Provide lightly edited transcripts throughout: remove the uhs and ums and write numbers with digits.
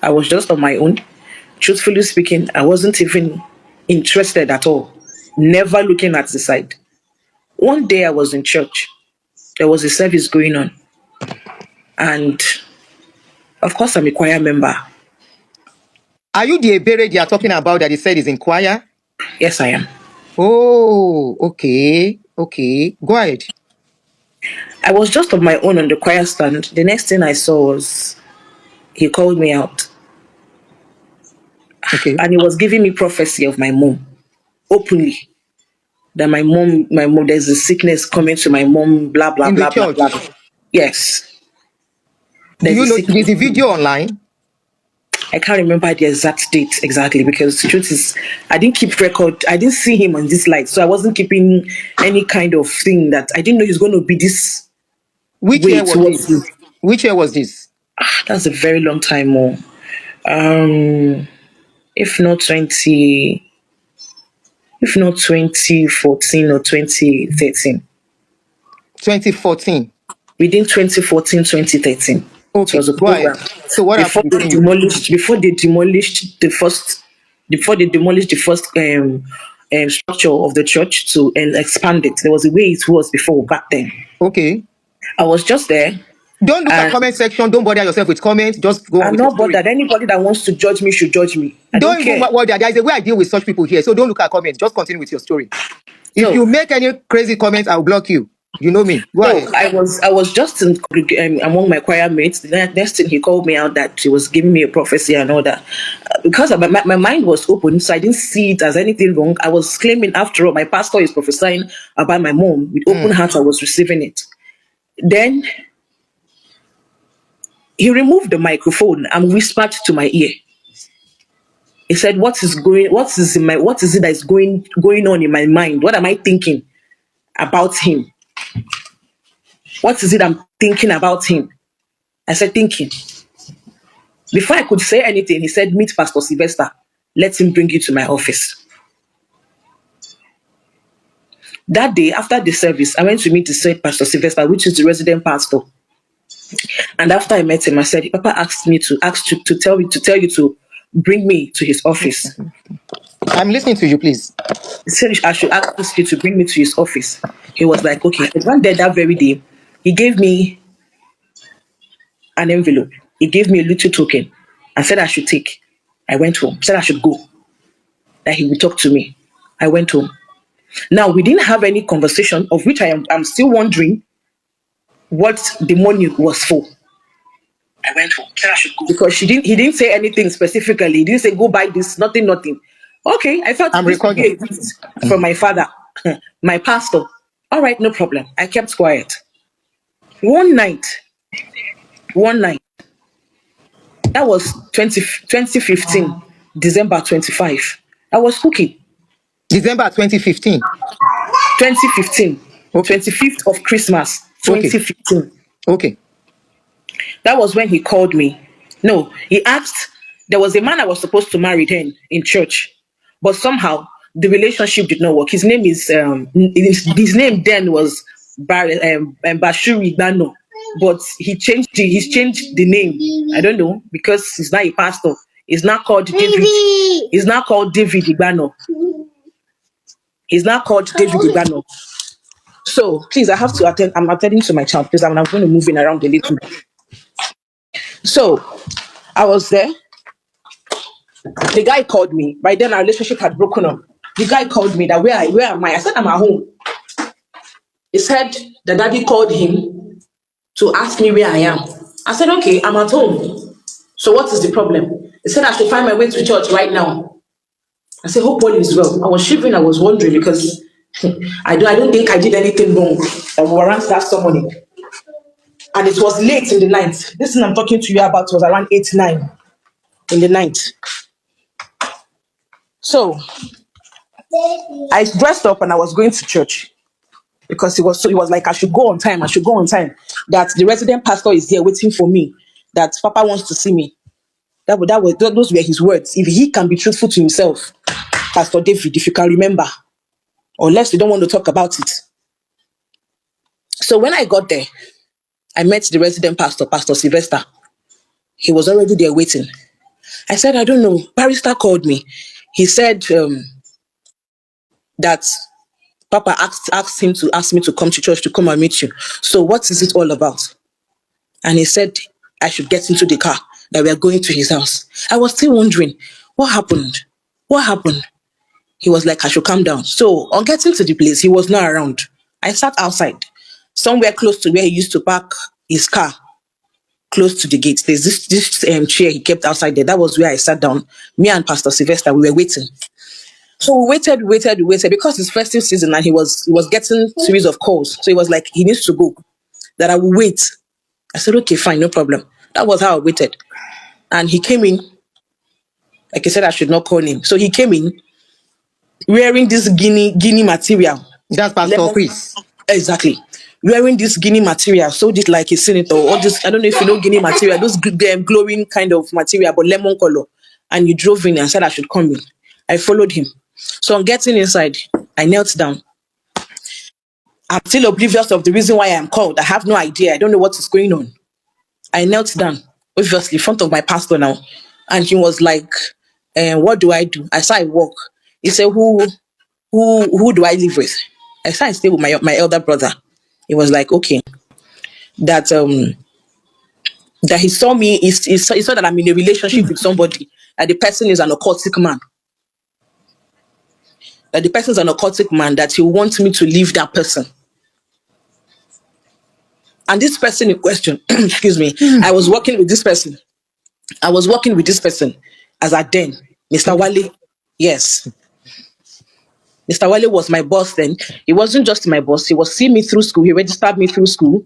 I was just on my own. Truthfully speaking, I wasn't even interested at all, never looking at the side. One day I was in church, there was a service going on, and of course, I'm a choir member. Are you the Ebere they are talking about that they said is in choir? Yes, I am. Oh, okay. Okay. Go ahead. I was just on my own on the choir stand. The next thing I saw was he called me out, Okay. and he was giving me prophecy of my mom openly. That my mom, there's a sickness coming to my mom, blah, blah, In the blah, blah, blah. church. Yes, Do there's you a know sickness. there's a video online? I can't remember the exact date exactly because the truth is, I didn't keep record. I didn't see him on this light, so I wasn't keeping any kind of thing that I didn't know he's going to be this Which way year was towards me. this? Which year was this? That's a very long time more. Um, if not 2014 or 2013. 2014. Within 2014, 2013. It Okay, was a go ahead. program So what before happened they between you? demolished the first structure of the church to and expand it. There was a way it was before back then. Okay. I was just there, Don't look at and comment section. Don't bother yourself with comments. Just go on I'm with your not story. bothered. Anybody that wants to judge me should judge me. I don't Don't even care. worry. There is a way I deal with such people here. So don't look at comments. Just continue with your story. If So you make any crazy comments, I'll block you. You know me. Go So ahead. I was just among my choir mates. The next thing he called me out that he was giving me a prophecy and all that. Because my mind was open, so I didn't see it as anything wrong. I was claiming, after all, my pastor is prophesying about my mom. With open heart, I was receiving it. Then he removed the microphone and whispered to my ear. He said, What is it that is going on in my mind? What am I thinking about him? What is it I'm thinking about him? I said, thinking. Before I could say anything, he said, Meet Pastor Sylvester. Let him bring you to my office. That day, after the service, I went to meet the said Pastor Sylvester, which is the resident pastor. And after I met him, I said, Papa asked me to tell you to bring me to his office. I'm listening to you, please. He said I should ask you to bring me to his office. He was like, okay. I went there that very day. He gave me an envelope. He gave me a little token and said I should take. I went home. Said I should go. That he would talk to me. I went home. Now, we didn't have any conversation, of which I'm still wondering what the money was for. I went home, said I should go. Because he didn't say anything specifically. He didn't say, go buy this, nothing, nothing. Okay, I thought I'm this would be recording. a gift from my father, my pastor. All right, no problem. I kept quiet. One night, that was 2015, December 25. I was cooking. December 2015. 2015, Okay. 25th of Christmas, Okay. 2015. Okay. That was when he called me. No, he asked, there was a man I was supposed to marry then in church, but somehow the relationship did not work. His name his name then was Bashuri Dano, but he's changed the name. I don't know, because he's not a pastor. He's not called David. He's not called David Igbano. He's not called David Igbano. So please, I have to attend. I'm attending to my child because I'm going to move in around a little bit. So I was there. The guy called me. By then, our relationship had broken up. The guy called me that where am I? I said I'm at home. He said the daddy called him to ask me where I am. I said, okay, I'm at home. So what is the problem? He said I should find my way to church right now. I said, hope all is well. I was shivering. I was wondering because I don't think I did anything wrong that warrants that summoning. And it was late in the night. This thing I'm talking to you about was around 8, 9 in the night. So I dressed up and I was going to church because it was like I should go on time. I should go on time. That the resident pastor is there waiting for me. That Papa wants to see me. Those were his words. If he can be truthful to himself, Pastor David, if you can remember, unless you don't want to talk about it. So when I got there, I met the resident pastor, Pastor Sylvester. He was already there waiting. I said, I don't know. Barrister called me. He said that Papa asked him to ask me to come to church to come and meet you. So what is it all about? And he said I should get into the car, that we are going to his house. I was still wondering, what happened? What happened? He was like, I should calm down. So on getting to the place, he was not around. I sat outside, somewhere close to where he used to park his car, close to the gate. There's this chair he kept outside there. That was where I sat down. Me and Pastor Sylvester, we were waiting. So we waited because it's festive season and he was getting series of calls. So he was like, he needs to go. That I will wait. I said, okay, fine, no problem. That was how I waited. And he came in, like I said, I should not call him. So he came in wearing this guinea material. That's Pastor Lemon, Chris. exactly. Wearing this guinea material, sold it like a senator, or this, I don't know if you know guinea material, those glowing kind of material, but lemon color. And he drove in and said I should come in. I followed him. So on getting inside, I knelt down. I'm still oblivious of the reason why I'm called. I have no idea. I don't know what is going on. I knelt down, obviously, in front of my pastor now. And he was like, what do I do? I said, I walk. He said, who do I live with? I said, I stay with my elder brother. He was like, okay. That he saw me, he saw that I'm in a relationship with somebody, that the person is an occultic man. That the person is an occultic man, that he wants me to leave that person. And this person in question, excuse me, I was working with this person. As a then, Mr. Wale. Yes. Mr. Wale was my boss then. He wasn't just my boss, he was seeing me through school. He registered me through school.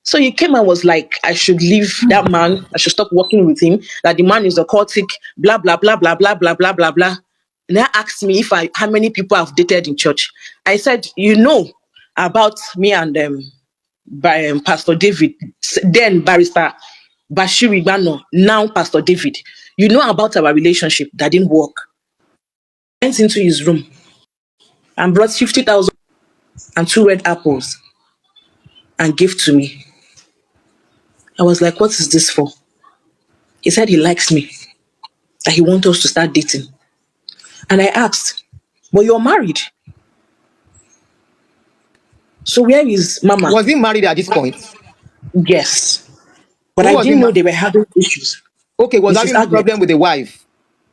So he came and was like, I should leave that man, I should stop working with him, that the man is occultic, blah, blah, blah, blah, blah, blah, blah, blah, blah. And they asked me how many people I've dated in church. I said, you know about me and Pastor David, then Barrister Bashir Igbano, now Pastor David. You know about our relationship that didn't work. I went into his room and brought 50,000 and 2 red apples and gave to me. I was like, what is this for? He said he likes me, that he wants us to start dating. And I asked, but you're married. So where is Mama? Was he married at this point? Yes. But Who I was he? didn't know they were having issues. Okay, was Mrs. having Agnes. problem with the wife.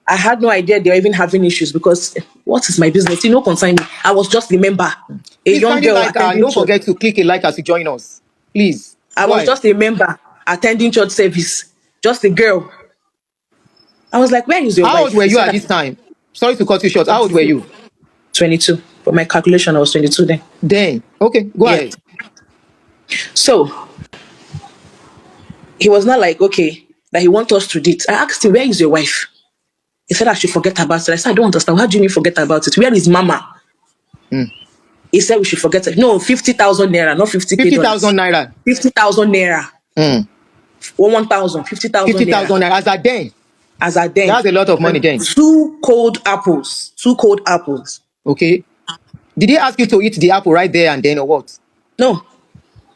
I had no idea they were even having issues because what is my business? You know, concern me. I was just a member, a Please young kindly girl like, attending don't church. forget to click a like as you join us. Please. I Go was ahead. just a member attending church service, just a girl. I was like, where is your How old wife? were He you said, at this time? Sorry to cut you short. How old were you? 22. But my calculation, I was 22 then. Then. Okay, go Yeah. ahead. So he was not like, okay, that he wants us to date. I asked him, where is your wife? He said I should forget about it. I said, I don't understand. How do you mean forget about it? Where is Mama? He said we should forget it. No, 50,000 naira, not 50K 50,000 dollars. naira. 50,000 naira. Mm. Or 1,000, 50,000 naira. 50,000 naira. As at then. As I then. That's a lot of money And then. 2 cold apples. Okay. Did he ask you to eat the apple right there and then or what? No,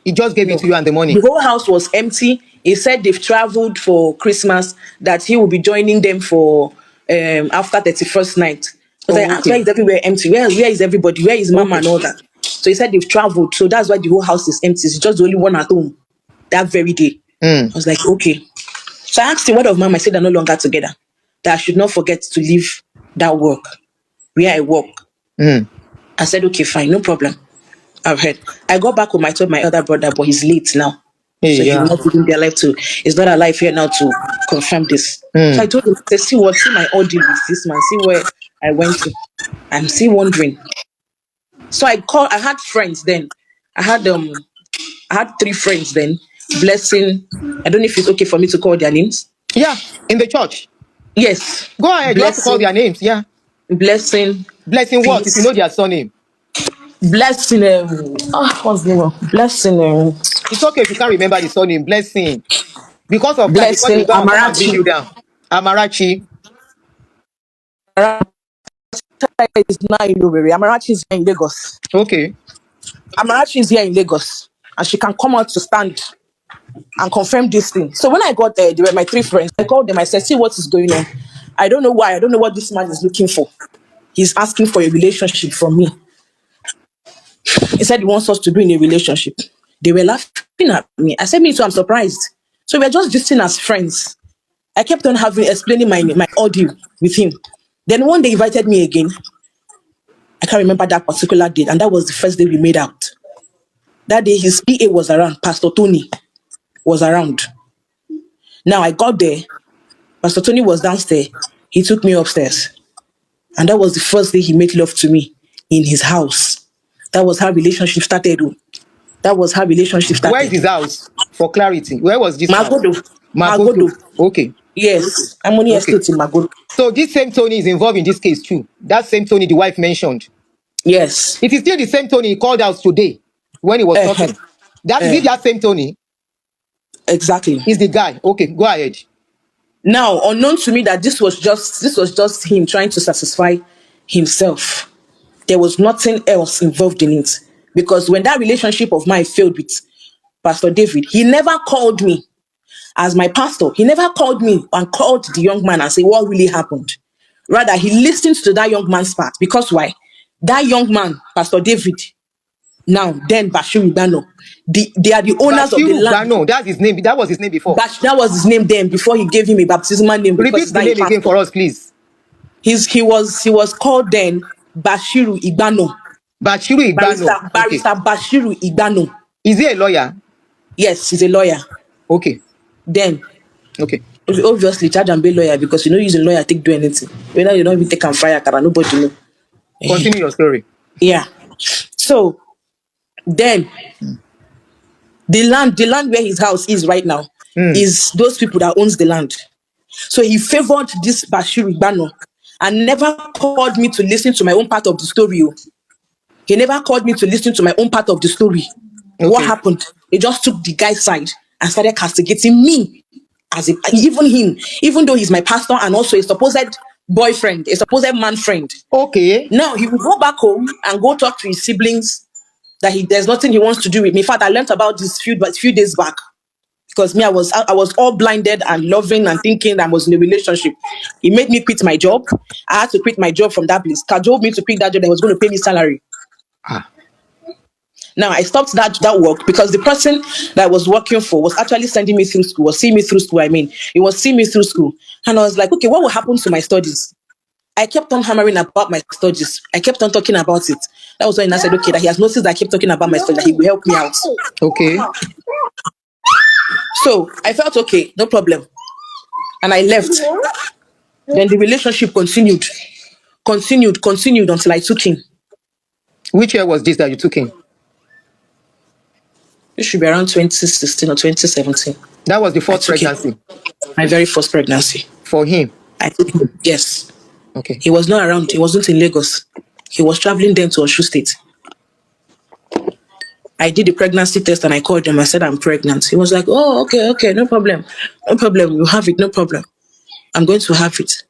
He just gave it no. to you and the money. The whole house was empty. He said they've traveled for Christmas, that he will be joining them for after 31st night. Because I Oh, asked, why okay. is everywhere empty? Where is everybody? Where is Mama Okay. and all that? So he said they've traveled. So that's why the whole house is empty. It's just the only one at home that very day. I was like, okay. So I asked him, what of Mama? I said they're no longer together. That I should not forget to leave that work where I work. I said, okay, fine, no problem. I've heard. I got back home. I told my other brother, but he's late now. Hey, So he will yeah. not even be alive to, he's not alive here now to confirm this. So I told him, I said, see my audio with this man, see where I went to. I'm still wondering. So I had friends then. I had 3 friends then. Blessing. I don't know if it's okay for me to call their names. Yeah, in the church. Yes. Go ahead. You have to call their names. Yeah. Blessing. Blessing what? If you know Peace. their surname. Blessing. What's the name? Blessing. It's okay if you can't remember the surname. Blessing. Because of time, because Blessing you don't come and bring Amarachi. you down. Amarachi. Is now in Owerri. Amarachi is here in Lagos. Okay. Amarachi is here in Lagos, and she can come out to stand. and confirm this thing. So when I got there, they were my three friends. I called them. I said, "See what is going on. I don't know why. I don't know what this man is looking for. He's asking for a relationship from me. He said he wants us to be in a relationship." They were laughing at me. I said, "Me too. I'm surprised." So we're just visiting as friends. I kept on explaining my audio with him. Then one day he invited me again. I can't remember that particular date, and that was the first day we made out. That day his PA was around. Pastor Tony was around. Now I got there. Pastor Tony was downstairs. He took me upstairs. And that was the first day he made love to me in his house. That was how relationship started. Oh. That was how relationship Where is started. his house? For clarity, where was this house? Magodo. Magodo. Magodo. Okay. Yes. I'm only Okay. estate in Magodo. So this same Tony is involved in this case too. That same Tony the wife mentioned. Yes. It is still the same Tony he called out today when he was Uh-huh. talking. That is it. That same Tony Exactly. is the guy. Okay, go ahead. Now, unknown to me that this was just him trying to satisfy himself. There was nothing else involved in it. Because when that relationship of mine failed with Pastor David, he never called me as my pastor. He never called me and called the young man and said what really happened. Rather, he listened to that young man's part. Because why? That young man, Pastor David, now then Bashir Ibano, they are the owners of the Bashiru land. Gbano, that's his name. That was his name before. That was his name then before he gave him a baptismal name because Repeat he's the not a name again pastor. for us, please. He was called then Bashiru Igbano. Bashiru Barrister, Igbano. Okay. Barrister Bashiru Igbano. Is he a lawyer? Yes, he's a lawyer. Okay. Then Okay. obviously charge and be lawyer because you know using lawyer take do anything. Whether you don't even take and fire car, nobody know. Continue your story. Yeah. So then the land where his house is right now is those people that owns the land. So he favored this Bashir Igbano and never called me to listen to my own part of the story. Oh. He never called me to listen to my own part of the story. What Okay. happened? He just took the guy's side and started castigating me as even him, even though he's my pastor and also a supposed boyfriend, a supposed man friend. Okay. Now he will go back home and go talk to his siblings that there's nothing he wants to do with me. In fact, I learned about this few days back because me, I was all blinded and loving and thinking I was in a relationship. He made me quit my job. I had to quit my job from that place. Cajoled me to pick that job that was going to pay me salary. Ah. Now I stopped that work because the person that I was working for was actually sending me through school, was seeing me through school. I mean, he was seeing me through school, and I was like, okay, what will happen to my studies? I kept on hammering about my studies. I kept on talking about it. That was when I said, okay, that he has noticed that I keep talking about my studies, that he will help me out. Okay. So I felt okay, no problem, and I left. Then the relationship continued until I took him. Which year was this that you took him? It should be around 2016 or 2017. That was the I fourth took him. pregnancy My very first pregnancy. for him. I took him. Yes. Okay. He was not around. He wasn't in Lagos. He was traveling then to Oshu State. I did the pregnancy test and I called him. I said, I'm pregnant. He was like, oh, okay, no problem. No problem. You have it, no problem. I'm going to have it.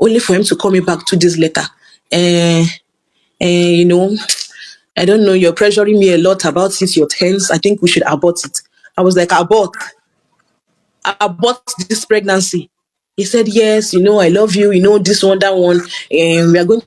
Only for him to call me back 2 days later. You know, I don't know, you're pressuring me a lot about it, your tense. I think we should abort it. I was like, abort this pregnancy. He said, yes, I love you, this one, that one. And we are going